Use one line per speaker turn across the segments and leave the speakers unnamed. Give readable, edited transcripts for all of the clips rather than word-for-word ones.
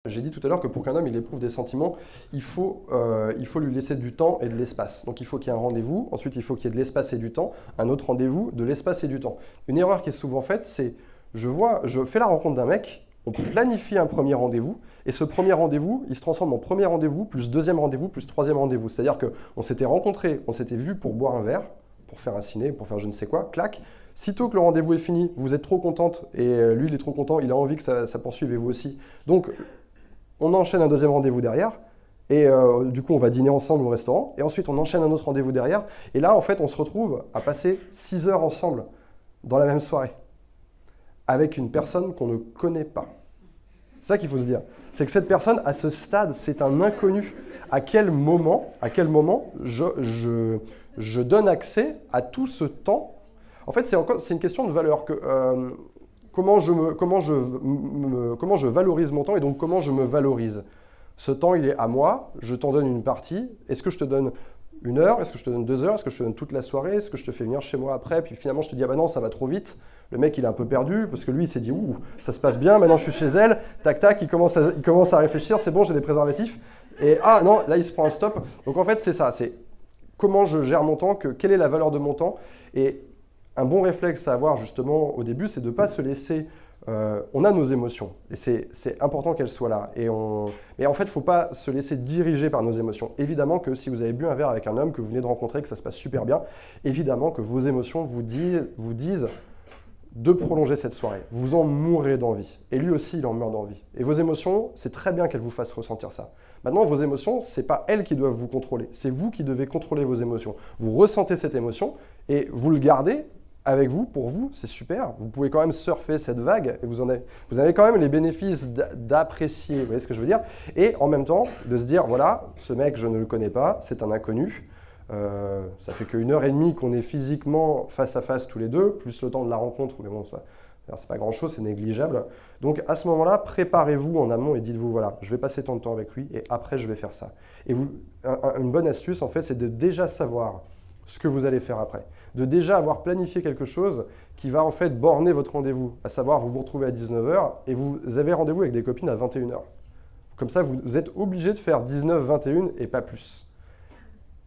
J'ai dit tout à l'heure que pour qu'un homme il éprouve des sentiments, il faut lui laisser du temps et de l'espace. Donc il faut qu'il y ait un rendez-vous, ensuite il faut qu'il y ait de l'espace et du temps, un autre rendez-vous, de l'espace et du temps. Une erreur qui est souvent faite, c'est je fais la rencontre d'un mec, on planifie un premier rendez-vous, et ce premier rendez-vous, il se transforme en premier rendez-vous, plus deuxième rendez-vous, plus troisième rendez-vous. C'est-à-dire qu'on s'était rencontrés, on s'était vus pour boire un verre, pour faire un ciné, pour faire je ne sais quoi, clac. Sitôt que le rendez-vous est fini, vous êtes trop contente, et lui il est trop content, il a envie que ça poursuive et vous aussi. Donc on enchaîne un deuxième rendez-vous derrière, et du coup on va dîner ensemble au restaurant, et ensuite on enchaîne un autre rendez-vous derrière, et là en fait on se retrouve à passer 6 heures ensemble dans la même soirée, avec une personne qu'on ne connaît pas. C'est ça qu'il faut se dire, c'est que cette personne à ce stade c'est un inconnu. À quel moment je donne accès à tout ce temps? En fait c'est une question de valeur. Comment je valorise mon temps et donc comment je me valorise. Ce temps, il est à moi, je t'en donne une partie. Est-ce que je te donne 1 heure? Est-ce que je te donne 2 heures? Est-ce que je te donne toute la soirée? Est-ce que je te fais venir chez moi après? Puis finalement, je te dis, ah bah non, ça va trop vite. Le mec, il est un peu perdu parce que lui, il s'est dit, ouh, ça se passe bien, maintenant je suis chez elle. Tac, tac, il commence à réfléchir, c'est bon, j'ai des préservatifs. Et ah non, là, il se prend un stop. Donc en fait, c'est ça, c'est comment je gère mon temps, quelle est la valeur de mon temps. Et un bon réflexe à avoir justement au début, c'est de ne pas se laisser... on a nos émotions et c'est important qu'elles soient là. Mais en fait, il ne faut pas se laisser diriger par nos émotions. Évidemment que si vous avez bu un verre avec un homme que vous venez de rencontrer, que ça se passe super bien, évidemment que vos émotions vous disent de prolonger cette soirée. Vous en mourrez d'envie. Et lui aussi, il en meurt d'envie. Et vos émotions, c'est très bien qu'elles vous fassent ressentir ça. Maintenant, vos émotions, ce n'est pas elles qui doivent vous contrôler. C'est vous qui devez contrôler vos émotions. Vous ressentez cette émotion et vous le gardez avec vous, pour vous, c'est super. Vous pouvez quand même surfer cette vague et vous avez quand même les bénéfices d'apprécier, vous voyez ce que je veux dire? Et en même temps, de se dire, voilà, ce mec, je ne le connais pas, c'est un inconnu. Ça fait qu'1 heure et demie qu'on est physiquement face à face tous les deux, plus le temps de la rencontre, mais bon, ça, c'est pas grand-chose, c'est négligeable. Donc à ce moment-là, préparez-vous en amont et dites-vous, voilà, je vais passer tant de temps avec lui et après, je vais faire ça. Et une bonne astuce, en fait, c'est de déjà savoir ce que vous allez faire après. De déjà avoir planifié quelque chose qui va en fait borner votre rendez-vous. À savoir, vous vous retrouvez à 19 h et vous avez rendez-vous avec des copines à 21 h. Comme ça, vous êtes obligé de faire 19, 21 et pas plus.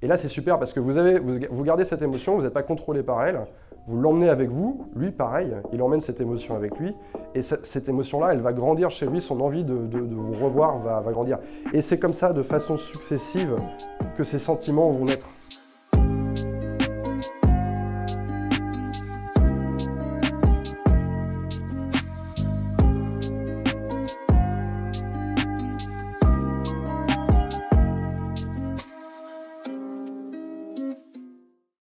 Et là, c'est super parce que vous gardez cette émotion, vous n'êtes pas contrôlé par elle, vous l'emmenez avec vous, lui pareil, il emmène cette émotion avec lui, et cette émotion-là, elle va grandir chez lui, son envie de vous revoir va grandir. Et c'est comme ça, de façon successive, que ces sentiments vont naître.